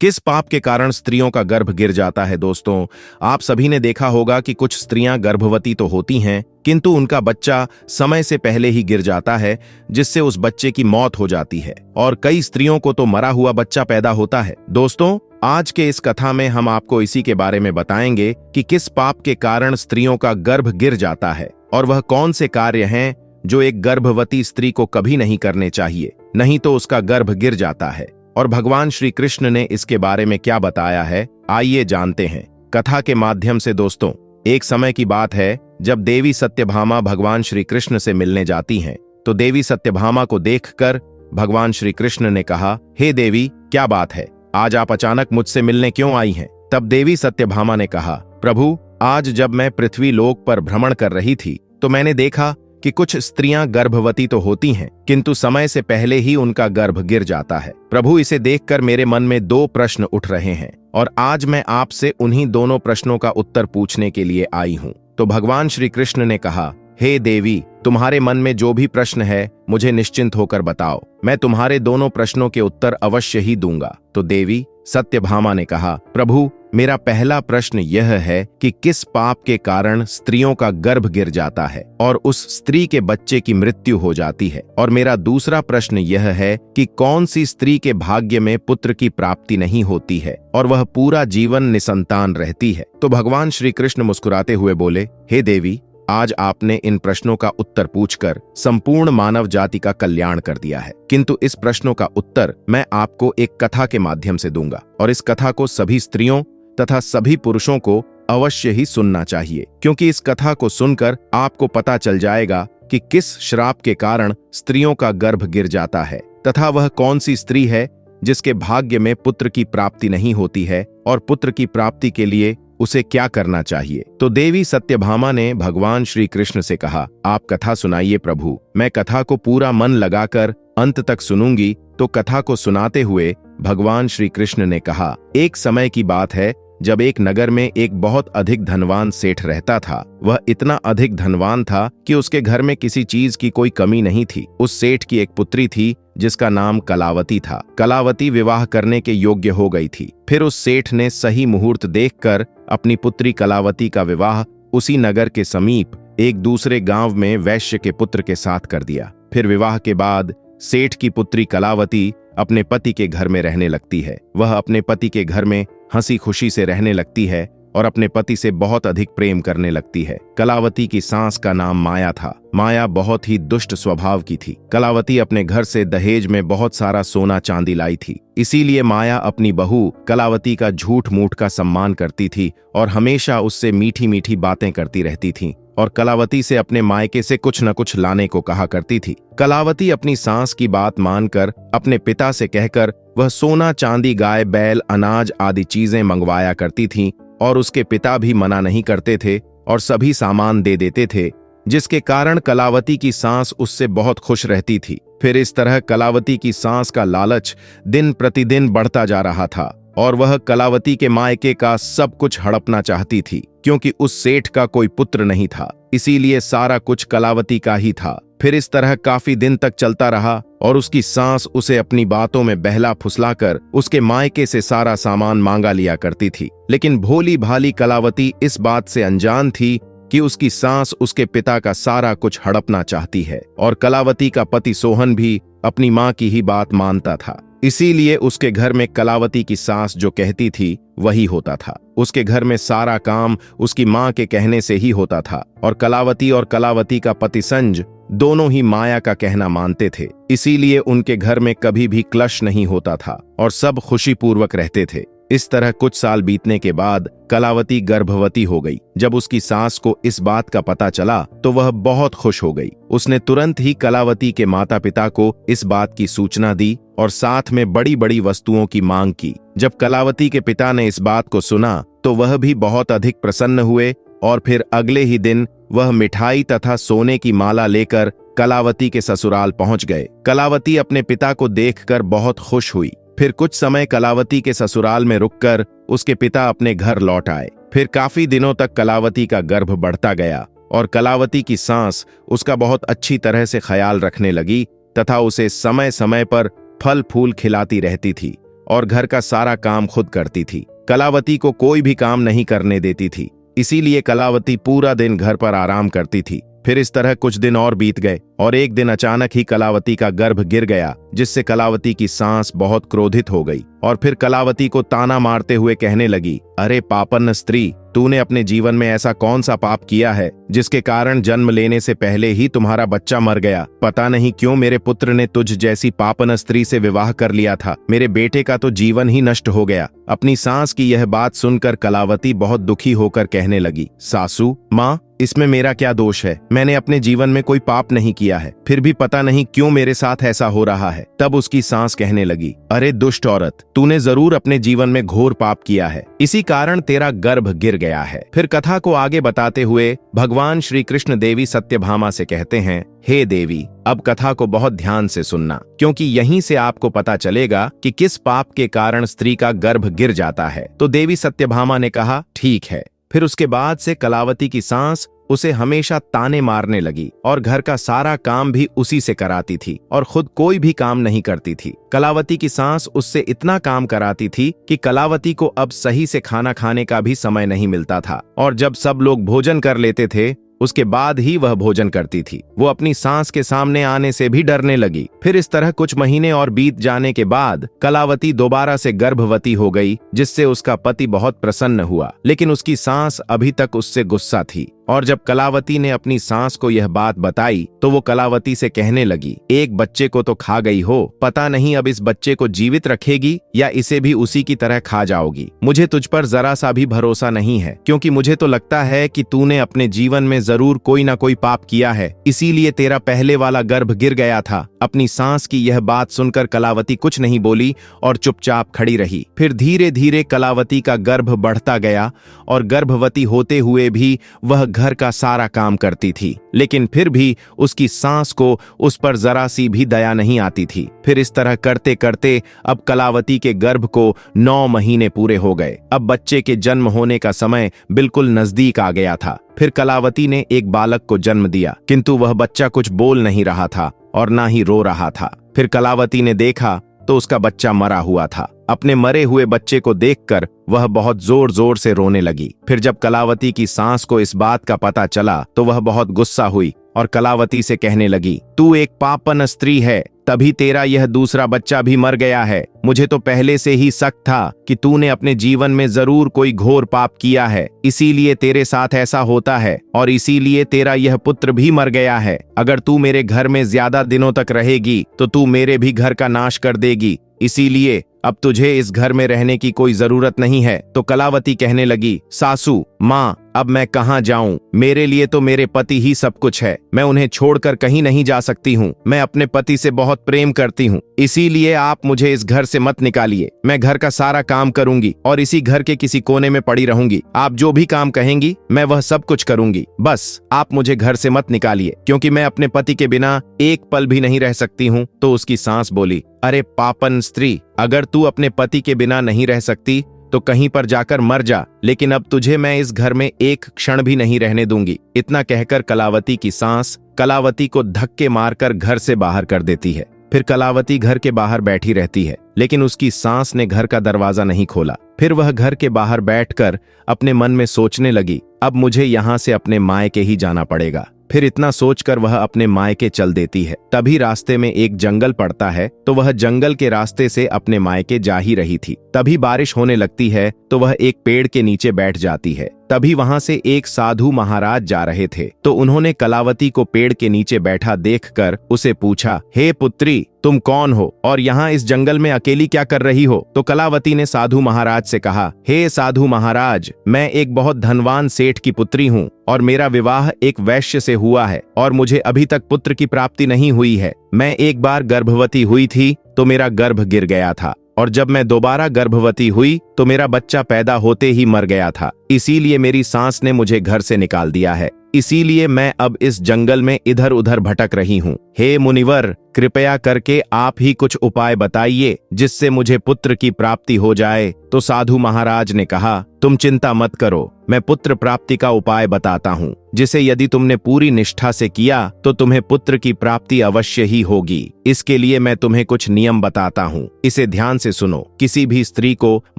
किस पाप के कारण स्त्रियों का गर्भ गिर जाता है। दोस्तों, आप सभी ने देखा होगा कि कुछ स्त्रियां गर्भवती तो होती हैं, किंतु उनका बच्चा समय से पहले ही गिर जाता है, जिससे उस बच्चे की मौत हो जाती है और कई स्त्रियों को तो मरा हुआ बच्चा पैदा होता है। दोस्तों, आज के इस कथा में हम आपको इसी के बारे में बताएंगे कि किस पाप के कारण स्त्रियों का गर्भ गिर जाता है और वह कौन से कार्य हैं जो एक गर्भवती स्त्री को कभी नहीं करने चाहिए, नहीं तो उसका गर्भ गिर जाता है। और भगवान श्री कृष्ण ने इसके बारे में क्या बताया है, आइए जानते हैं कथा के माध्यम से। दोस्तों, एक समय की बात है जब देवी सत्यभामा भगवान श्री कृष्ण से मिलने जाती हैं, तो देवी सत्यभामा को देखकर भगवान श्री कृष्ण ने कहा, हे देवी, क्या बात है, आज आप अचानक मुझसे मिलने क्यों आई हैं? तब देवी सत्यभामा ने कहा, प्रभु, आज जब मैं पृथ्वी लोक पर भ्रमण कर रही थी तो मैंने देखा कि कुछ स्त्रियां गर्भवती तो होती हैं, किंतु समय से पहले ही उनका गर्भ गिर जाता है। प्रभु, इसे देखकर मेरे मन में दो प्रश्न उठ रहे हैं और आज मैं आपसे उन्हीं दोनों प्रश्नों का उत्तर पूछने के लिए आई हूँ। तो भगवान श्री कृष्ण ने कहा, हे देवी, तुम्हारे मन में जो भी प्रश्न है मुझे निश्चिंत होकर बताओ, मैं तुम्हारे दोनों प्रश्नों के उत्तर अवश्य ही दूंगा। तो देवी सत्यभामा ने कहा, प्रभु, मेरा पहला प्रश्न यह है कि किस पाप के कारण स्त्रियों का गर्भ गिर जाता है और उस स्त्री के बच्चे की मृत्यु हो जाती है। और मेरा दूसरा प्रश्न यह है कि कौन सी स्त्री के भाग्य में पुत्र की प्राप्ति नहीं होती है और वह पूरा जीवन निसंतान रहती है। तो भगवान श्री कृष्ण मुस्कुराते हुए बोले, हे देवी, आज आपने इन प्रश्नों का उत्तर पूछकर संपूर्ण मानव जाति का कल्याण कर दिया है, किंतु इस प्रश्नों का उत्तर मैं आपको एक कथा के माध्यम से दूंगा और इस कथा को सभी स्त्रियों तथा सभी पुरुषों को अवश्य ही सुनना चाहिए, क्योंकि इस कथा को सुनकर आपको पता चल जाएगा कि किस श्राप के कारण स्त्रियों का गर्भ गिर जाता है तथा वह कौन सी स्त्री है जिसके भाग्य में पुत्र की प्राप्ति नहीं होती है और पुत्र की प्राप्ति के लिए उसे क्या करना चाहिए। तो देवी सत्यभामा ने भगवान श्री कृष्ण से कहा, आप कथा सुनाइए प्रभु, मैं कथा को पूरा मन लगाकर अंत तक सुनूंगी। तो कथा को सुनाते हुए भगवान श्री कृष्ण ने कहा, एक समय की बात है जब एक नगर में एक बहुत अधिक धनवान सेठ रहता था। वह इतना अधिक धनवान था कि उसके घर में किसी चीज की कोई कमी नहीं थी। उस सेठ की एक पुत्री थी जिसका नाम कलावती था। कलावती विवाह करने के योग्य हो गई थी। फिर उस सेठ ने सही मुहूर्त देखकर अपनी पुत्री कलावती का विवाह उसी नगर के समीप एक दूसरे गांव में वैश्य के पुत्र के साथ कर दिया। फिर विवाह के बाद सेठ की पुत्री कलावती अपने पति के घर में रहने लगती है। वह अपने पति के घर में हंसी खुशी से रहने लगती है और अपने पति से बहुत अधिक प्रेम करने लगती है। कलावती की सास का नाम माया था। माया बहुत ही दुष्ट स्वभाव की थी। कलावती अपने घर से दहेज में बहुत सारा सोना चांदी लाई थी, इसीलिए माया अपनी बहू कलावती का झूठ मूठ का सम्मान करती थी और हमेशा उससे मीठी मीठी बातें करती रहती थी और कलावती से अपने मायके से कुछ न कुछ लाने को कहा करती थी। कलावती अपनी सास की बात मानकर अपने पिता से कहकर वह सोना चांदी, गाय बैल, अनाज आदि चीजें मंगवाया करती थी और उसके पिता भी मना नहीं करते थे और सभी सामान दे देते थे, जिसके कारण कलावती की सास उससे बहुत खुश रहती थी। फिर इस तरह कलावती की सास का लालच दिन प्रतिदिन बढ़ता जा रहा था और वह कलावती के मायके का सब कुछ हड़पना चाहती थी, क्योंकि उस सेठ का कोई पुत्र नहीं था, इसीलिए सारा कुछ कलावती का ही था। फिर इस तरह काफी दिन तक चलता रहा और उसकी सास उसे अपनी बातों में बहला फुसलाकर उसके मायके से सारा सामान मांगा लिया करती थी। लेकिन भोली भाली कलावती इस बात से अनजान थी कि उसकी सास उसके पिता का सारा कुछ हड़पना चाहती है और कलावती का पति सोहन भी अपनी मां की ही बात मानता था। इसीलिए उसके घर में कलावती की सास जो कहती थी वही होता था। उसके घर में सारा काम उसकी मां के कहने से ही होता था और कलावती का पति संज दोनों ही माया का कहना मानते थे। इसीलिए उनके घर में कभी भी क्लेश नहीं होता था और सब खुशीपूर्वक रहते थे। इस तरह कुछ साल बीतने के बाद कलावती गर्भवती हो गई। जब उसकी सास को इस बात का पता चला तो वह बहुत खुश हो गई। उसने तुरंत ही कलावती के माता पिता को इस बात की सूचना दी और साथ में बड़ी बड़ी वस्तुओं की मांग की। जब कलावती के पिता ने इस बात को सुना तो वह भी बहुत अधिक प्रसन्न हुए और फिर अगले ही दिन वह मिठाई तथा सोने की माला लेकर कलावती के ससुराल पहुंच गए। कलावती अपने पिता को देखकर बहुत खुश हुई। फिर कुछ समय कलावती के ससुराल में रुककर उसके पिता अपने घर लौट आए। फिर काफी दिनों तक कलावती का गर्भ बढ़ता गया और कलावती की सास उसका बहुत अच्छी तरह से ख्याल रखने लगी तथा उसे समय समय पर फल फूल खिलाती रहती थी और घर का सारा काम खुद करती थी। कलावती को कोई भी काम नहीं करने देती थी, इसीलिए कलावती पूरा दिन घर पर आराम करती थी। फिर इस तरह कुछ दिन और बीत गए और एक दिन अचानक ही कलावती का गर्भ गिर गया, जिससे कलावती की सास बहुत क्रोधित हो गई और फिर कलावती को ताना मारते हुए कहने लगी, अरे पापन्न स्त्री, तूने अपने जीवन में ऐसा कौन सा पाप किया है जिसके कारण जन्म लेने से पहले ही तुम्हारा बच्चा मर गया। पता नहीं क्यों मेरे पुत्र ने तुझ जैसी पापन स्त्री से विवाह कर लिया था, मेरे बेटे का तो जीवन ही नष्ट हो गया। अपनी सास की यह बात सुनकर कलावती बहुत दुखी होकर कहने लगी, सासू माँ, इसमें मेरा क्या दोष है? मैंने अपने जीवन में कोई पाप नहीं किया है, फिर भी पता नहीं क्यों मेरे साथ ऐसा हो रहा है। तब उसकी सास कहने लगी, अरे दुष्ट औरत, तूने जरूर अपने जीवन में घोर पाप किया है, इसी कारण तेरा गर्भ गिर गया है। फिर कथा को आगे बताते हुए भगवान श्री कृष्ण देवी सत्यभामा से कहते हैं, हे देवी, अब कथा को बहुत ध्यान से सुनना, क्योंकि यहीं से आपको पता चलेगा कि किस पाप के कारण स्त्री का गर्भ गिर जाता है। तो देवी सत्यभामा ने कहा, ठीक है। फिर उसके बाद से कलावती की सास उसे हमेशा ताने मारने लगी और घर का सारा काम भी उसी से कराती थी और खुद कोई भी काम नहीं करती थी। कलावती की सास उससे इतना काम कराती थी कि कलावती को अब सही से खाना खाने का भी समय नहीं मिलता था और जब सब लोग भोजन कर लेते थे उसके बाद ही वह भोजन करती थी। वो अपनी सास के सामने आने से भी डरने लगी। फिर इस तरह कुछ महीने और बीत जाने के बाद कलावती दोबारा से गर्भवती हो गई, जिससे उसका पति बहुत प्रसन्न हुआ, लेकिन उसकी सास अभी तक उससे गुस्सा थी। और जब कलावती ने अपनी सास को यह बात बताई तो वो कलावती से कहने लगी, एक बच्चे को तो खा गई हो, पता नहीं अब इस बच्चे को जीवित रखेगी या इसे भी उसी की तरह खा जाओगी। मुझे तुझ पर जरा सा भी भरोसा नहीं है, क्योंकि मुझे तो लगता है कि तूने अपने जीवन में जरूर कोई ना कोई पाप किया है, इसीलिए तेरा पहले वाला गर्भ गिर गया था। अपनी सास की यह बात सुनकर कलावती कुछ नहीं बोली और चुपचाप खड़ी रही। फिर धीरे धीरे कलावती का गर्भ बढ़ता गया और गर्भवती होते हुए भी वह घर का सारा काम करती थी, लेकिन फिर भी उसकी सास को उस पर जरा सी भी दया नहीं आती थी। फिर इस तरह करते करते अब कलावती के गर्भ को 9 महीने पूरे हो गए। अब बच्चे के जन्म होने का समय बिल्कुल नजदीक आ गया था। फिर कलावती ने एक बालक को जन्म दिया, किंतु वह बच्चा कुछ बोल नहीं रहा था और ना ही रो रहा था। फिर कलावती ने देखा तो उसका बच्चा मरा हुआ था। अपने मरे हुए बच्चे को देखकर वह बहुत जोर जोर से रोने लगी। फिर जब कलावती की सास को इस बात का पता चला तो वह बहुत गुस्सा हुई और कलावती से कहने लगी, तू एक पापन स्त्री है, तभी तेरा यह दूसरा बच्चा भी मर गया है। मुझे तो पहले से ही शक था कि तूने अपने जीवन में जरूर कोई घोर पाप किया है, इसीलिए तेरे साथ ऐसा होता है और इसीलिए तेरा यह पुत्र भी मर गया है। अगर तू मेरे घर में ज्यादा दिनों तक रहेगी तो तू मेरे भी घर का नाश कर देगी, इसीलिए अब तुझे इस घर में रहने की कोई जरूरत नहीं है। तो कलावती कहने लगी, सासू माँ, अब मैं कहाँ जाऊं? मेरे लिए तो मेरे पति ही सब कुछ है, मैं उन्हें छोड़कर कहीं नहीं जा सकती हूँ। मैं अपने पति से बहुत प्रेम करती हूँ, इसीलिए आप मुझे इस घर से मत निकालिए। मैं घर का सारा काम करूंगी और इसी घर के किसी कोने में पड़ी रहूंगी। आप जो भी काम कहेंगी मैं वह सब कुछ करूंगी, बस आप मुझे घर से मत निकालिए, क्योंकि मैं अपने पति के बिना एक पल भी नहीं रह सकती हूँ। तो उसकी सास बोली, अरे पापन स्त्री, अगर तू अपने पति के बिना नहीं रह सकती तो कहीं पर जाकर मर जा, लेकिन अब तुझे मैं इस घर में एक क्षण भी नहीं रहने दूंगी। इतना कहकर कलावती की सास कलावती को धक्के मारकर घर से बाहर कर देती है। फिर कलावती घर के बाहर बैठी रहती है, लेकिन उसकी सास ने घर का दरवाजा नहीं खोला। फिर वह घर के बाहर बैठकर अपने मन में सोचने लगी, अब मुझे यहाँ से अपने मायके ही जाना पड़ेगा। फिर इतना सोचकर वह अपने मायके चल देती है। तभी रास्ते में एक जंगल पड़ता है, तो वह जंगल के रास्ते से अपने मायके जा ही रही थी। तभी बारिश होने लगती है, तो वह एक पेड़ के नीचे बैठ जाती है। तभी वहां से एक साधु महाराज जा रहे थे, तो उन्होंने कलावती को पेड़ के नीचे बैठा देखकर उसे पूछा, हे पुत्री, तुम कौन हो और यहाँ इस जंगल में अकेली क्या कर रही हो? तो कलावती ने साधु महाराज से कहा, हे साधु महाराज, मैं एक बहुत धनवान सेठ की पुत्री हूँ और मेरा विवाह एक वैश्य से हुआ है और मुझे अभी तक पुत्र की प्राप्ति नहीं हुई है। मैं एक बार गर्भवती हुई थी तो मेरा गर्भ गिर गया था और जब मैं दोबारा गर्भवती हुई तो मेरा बच्चा पैदा होते ही मर गया था। इसीलिए मेरी सास ने मुझे घर से निकाल दिया है, इसीलिए मैं अब इस जंगल में इधर उधर भटक रही हूँ। हे मुनिवर, कृपया करके आप ही कुछ उपाय बताइए जिससे मुझे पुत्र की प्राप्ति हो जाए। तो साधु महाराज ने कहा, तुम चिंता मत करो, मैं पुत्र प्राप्ति का उपाय बताता हूँ। जिसे यदि तुमने पूरी निष्ठा से किया तो तुम्हें पुत्र की प्राप्ति अवश्य ही होगी। इसके लिए मैं तुम्हें कुछ नियम बताता हूँ, इसे ध्यान से सुनो। किसी भी स्त्री को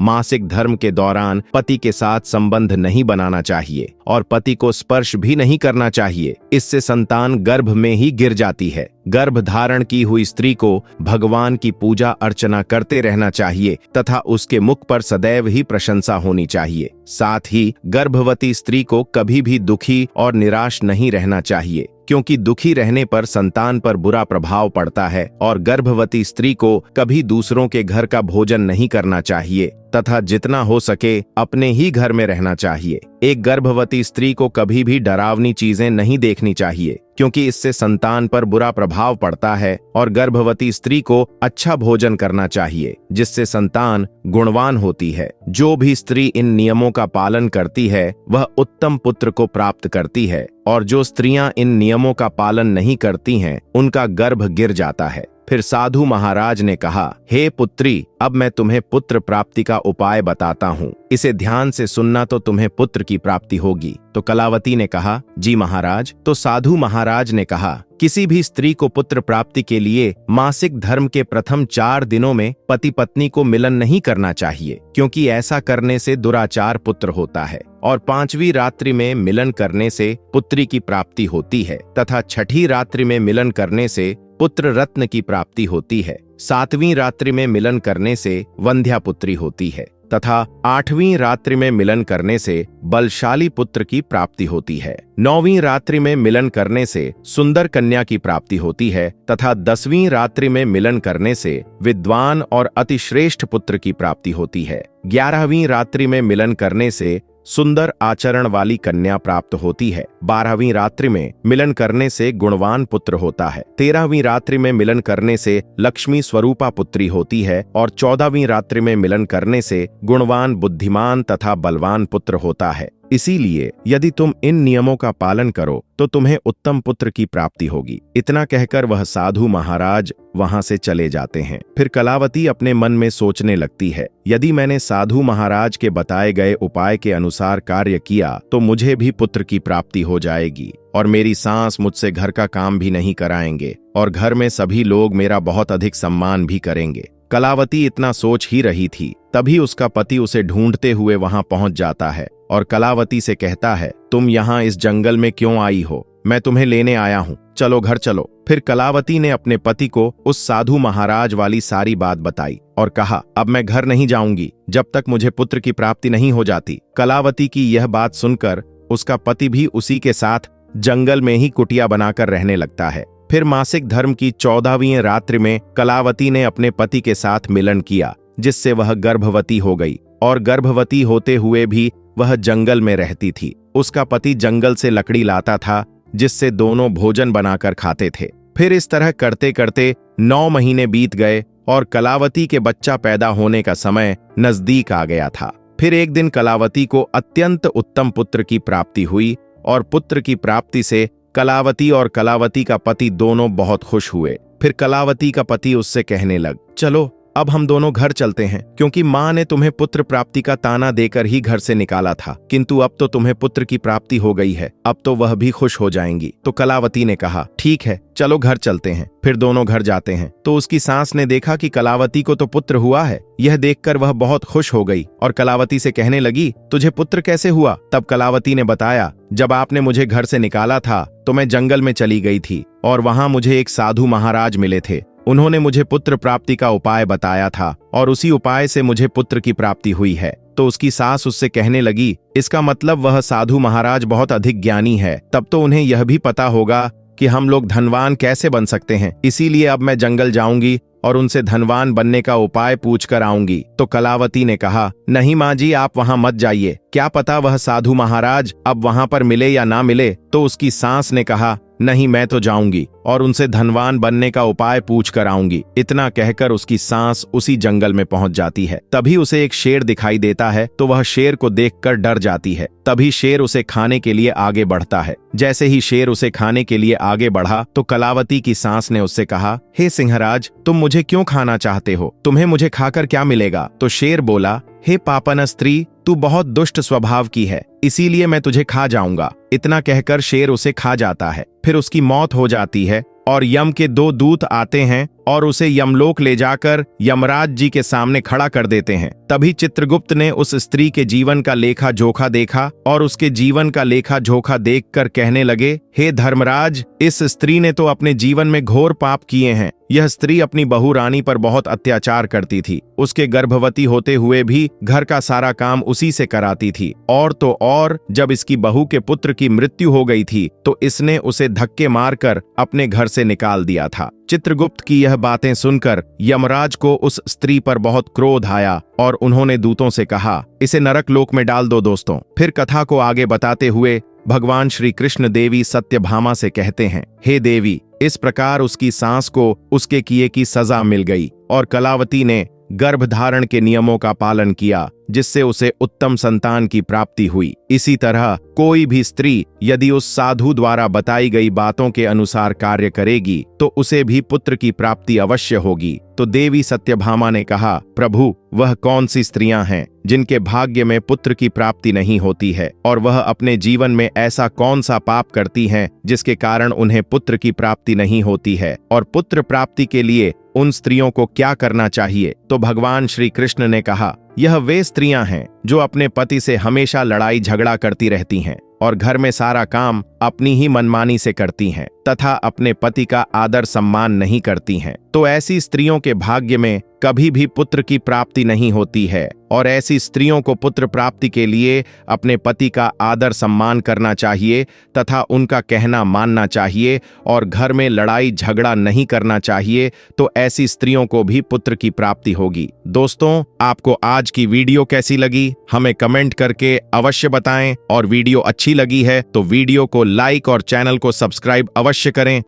मासिक धर्म के दौरान पति के साथ संबंध नहीं बनाना चाहिए और पति को स्पर्श भी नहीं करना चाहिए। इससे संतान गर्भ में ही गिर जाती है। गर्भ धारण की हुई स्त्री को भगवान की पूजा अर्चना करते रहना चाहिए तथा उसके मुख पर सदैव ही प्रशंसा होनी चाहिए। साथ ही गर्भवती स्त्री को कभी भी दुखी और निराश नहीं रहना चाहिए, क्योंकि दुखी रहने पर संतान पर बुरा प्रभाव पड़ता है। और गर्भवती स्त्री को कभी दूसरों के घर का भोजन नहीं करना चाहिए तथा जितना हो सके अपने ही घर में रहना चाहिए। एक गर्भवती स्त्री को कभी भी डरावनी चीजें नहीं देखनी चाहिए, क्योंकि इससे संतान पर बुरा प्रभाव पड़ता है। और गर्भवती स्त्री को अच्छा भोजन करना चाहिए, जिससे संतान गुणवान होती है। जो भी स्त्री इन नियमों का पालन करती है वह उत्तम पुत्र को प्राप्त करती है, और जो स्त्रियां इन नियमों का पालन नहीं करती हैं उनका गर्भ गिर जाता है। फिर साधु महाराज ने कहा, हे पुत्री, अब मैं तुम्हें पुत्र प्राप्ति का उपाय बताता हूँ, इसे ध्यान से सुनना तो तुम्हें पुत्र की प्राप्ति होगी। तो कलावती ने कहा, जी महाराज। तो साधु महाराज ने कहा, किसी भी स्त्री को पुत्र प्राप्ति के लिए मासिक धर्म के प्रथम 4 दिनों में पति पत्नी को मिलन नहीं करना चाहिए, क्योंकि ऐसा करने से दुराचार पुत्र होता है। और 5वीं रात्रि में मिलन करने से पुत्री की प्राप्ति होती है तथा 6ठी रात्रि में मिलन करने से पुत्र रत्न की प्राप्ति होती है। 7वीं रात्रि में मिलन करने से वंध्या पुत्री होती है तथा 8वीं रात्रि में मिलन करने से बलशाली पुत्र की प्राप्ति होती है। 9वीं रात्रि में मिलन करने से सुंदर कन्या की प्राप्ति होती है तथा 10वीं रात्रि में मिलन करने से विद्वान और अतिश्रेष्ठ पुत्र की प्राप्ति होती है। 11वीं रात्रि में मिलन करने से सुंदर आचरण वाली कन्या प्राप्त होती है। 12वीं रात्रि में मिलन करने से गुणवान पुत्र होता है। 13वीं रात्रि में मिलन करने से लक्ष्मी स्वरूपा पुत्री होती है और 14वीं रात्रि में मिलन करने से गुणवान, बुद्धिमान तथा बलवान पुत्र होता है। इसीलिए यदि तुम इन नियमों का पालन करो तो तुम्हें उत्तम पुत्र की प्राप्ति होगी। इतना कहकर वह साधु महाराज वहां से चले जाते हैं। फिर कलावती अपने मन में सोचने लगती है, यदि मैंने साधु महाराज के बताए गए उपाय के अनुसार कार्य किया तो मुझे भी पुत्र की प्राप्ति हो जाएगी और मेरी सास मुझसे घर का काम भी नहीं कराएंगे और घर में सभी लोग मेरा बहुत अधिक सम्मान भी करेंगे। कलावती इतना सोच ही रही थी, तभी उसका पति उसे ढूंढते हुए वहां पहुंच जाता है और कलावती से कहता है, तुम यहाँ इस जंगल में क्यों आई हो? मैं तुम्हें लेने आया हूँ, चलो घर चलो। फिर कलावती ने अपने पति को उस साधु महाराज वाली सारी बात बताई और कहा, अब मैं घर नहीं जाऊंगी जब तक मुझे पुत्र की प्राप्ति नहीं हो जाती। कलावती की यह बात सुनकर उसका पति भी उसी के साथ जंगल में ही कुटिया बनाकर रहने लगता है। फिर मासिक धर्म की 14वीं रात्रि में कलावती ने अपने पति के साथ मिलन किया, जिससे वह गर्भवती हो गई और गर्भवती होते हुए भी वह जंगल में रहती थी। उसका पति जंगल से लकड़ी लाता था, जिससे दोनों भोजन बनाकर खाते थे। फिर इस तरह करते करते 9 महीने बीत गए और कलावती के बच्चा पैदा होने का समय नजदीक आ गया था। फिर एक दिन कलावती को अत्यंत उत्तम पुत्र की प्राप्ति हुई और पुत्र की प्राप्ति से कलावती और कलावती का पति दोनों बहुत खुश हुए। फिर कलावती का पति उससे कहने लग, चलो अब हम दोनों घर चलते हैं, क्योंकि माँ ने तुम्हें पुत्र प्राप्ति का ताना देकर ही घर से निकाला था, किंतु अब तो तुम्हें पुत्र की प्राप्ति हो गई है, अब तो वह भी खुश हो जाएंगी। तो कलावती ने कहा, ठीक है चलो घर चलते हैं। फिर दोनों घर जाते हैं तो उसकी सास ने देखा कि कलावती को तो पुत्र हुआ है। यह देखकर वह बहुत खुश हो गई और कलावती से कहने लगी, तुझे पुत्र कैसे हुआ? तब कलावती ने बताया, जब आपने मुझे घर से निकाला था तो मैं जंगल में चली गई थी और वहां मुझे एक साधु महाराज मिले थे। उन्होंने मुझे पुत्र प्राप्ति का उपाय बताया था और उसी उपाय से मुझे पुत्र की प्राप्ति हुई है। तो उसकी सास उससे कहने लगी, इसका मतलब वह साधु महाराज बहुत अधिक ज्ञानी है, तब तो उन्हें यह भी पता होगा कि हम लोग धनवान कैसे बन सकते हैं। इसीलिए अब मैं जंगल जाऊंगी और उनसे धनवान बनने का उपाय पूछ कर आऊंगी। तो कलावती ने कहा, नहीं माँ जी, आप वहां मत जाइए, क्या पता वह साधु महाराज अब वहां पर मिले या ना मिले। तो उसकी सास ने कहा, नहीं मैं तो जाऊंगी और उनसे धनवान बनने का उपाय पूछ कर आऊंगी। इतना कहकर उसकी सांस उसी जंगल में पहुंच जाती है। तभी उसे एक शेर दिखाई देता है तो वह शेर को देखकर डर जाती है। तभी शेर उसे खाने के लिए आगे बढ़ता है। जैसे ही शेर उसे खाने के लिए आगे बढ़ा तो कलावती की सांस ने उससे कहा, हे सिंहराज, तुम मुझे क्यों खाना चाहते हो? तुम्हें मुझे खाकर क्या मिलेगा? तो शेर बोला, हे पापन स्त्री, तू बहुत दुष्ट स्वभाव की है, इसीलिए मैं तुझे खा जाऊंगा। इतना कहकर शेर उसे खा जाता है। फिर उसकी मौत हो जाती है और यम के 2 दूत आते हैं और उसे यमलोक ले जाकर यमराज जी के सामने खड़ा कर देते हैं। तभी चित्रगुप्त ने उस स्त्री के जीवन का लेखा जोखा देखा और उसके जीवन का लेखा जोखा देखकर कहने लगे, हे धर्मराज, इस स्त्री ने तो अपने जीवन में घोर पाप किए हैं। यह स्त्री अपनी बहू रानी पर बहुत अत्याचार करती थी। उसके गर्भवती होते हुए भी घर का सारा काम उसी से कराती थी। और तो और जब इसकी बहू के पुत्र की मृत्यु हो गई थी तो इसने उसे धक्के मारकर अपने घर से निकाल दिया था। चित्रगुप्त की यह बातें सुनकर यमराज को उस स्त्री पर बहुत क्रोध आया और उन्होंने दूतों से कहा, इसे नरक लोक में डाल दो। दोस्तों, फिर कथा को आगे बताते हुए भगवान श्री कृष्ण देवी सत्यभामा से कहते हैं, हे देवी, इस प्रकार उसकी सास को उसके किए की सजा मिल गई और कलावती ने गर्भधारण के नियमों का पालन किया, जिससे उसे उत्तम संतान की प्राप्ति हुई। इसी तरह कोई भी स्त्री यदि उस साधु द्वारा बताई गई बातों के अनुसार कार्य करेगी तो उसे भी पुत्र की प्राप्ति अवश्य होगी। तो देवी सत्यभामा ने कहा, प्रभु, वह कौन सी स्त्रियां हैं जिनके भाग्य में पुत्र की प्राप्ति नहीं होती है, और वह अपने जीवन में ऐसा कौन सा पाप करती हैं जिसके कारण उन्हें पुत्र की प्राप्ति नहीं होती है, और पुत्र प्राप्ति के लिए उन स्त्रियों को क्या करना चाहिए? तो भगवान श्री कृष्ण ने कहा, यह वे स्त्रियां हैं जो अपने पति से हमेशा लड़ाई झगड़ा करती रहती हैं और घर में सारा काम अपनी ही मनमानी से करती हैं तथा अपने पति का आदर सम्मान नहीं करती हैं। तो ऐसी स्त्रियों के भाग्य में कभी भी पुत्र की प्राप्ति नहीं होती है, और ऐसी स्त्रियों को पुत्र प्राप्ति के लिए अपने पति का आदर सम्मान करना चाहिए तथा उनका कहना मानना चाहिए और घर में लड़ाई झगड़ा नहीं करना चाहिए। तो ऐसी स्त्रियों को भी पुत्र की प्राप्ति होगी। दोस्तों, आपको आज की वीडियो कैसी लगी हमें कमेंट करके अवश्य बताएं, और वीडियो अच्छी लगी है तो वीडियो को लाइक और चैनल को सब्सक्राइब अवश्य करें।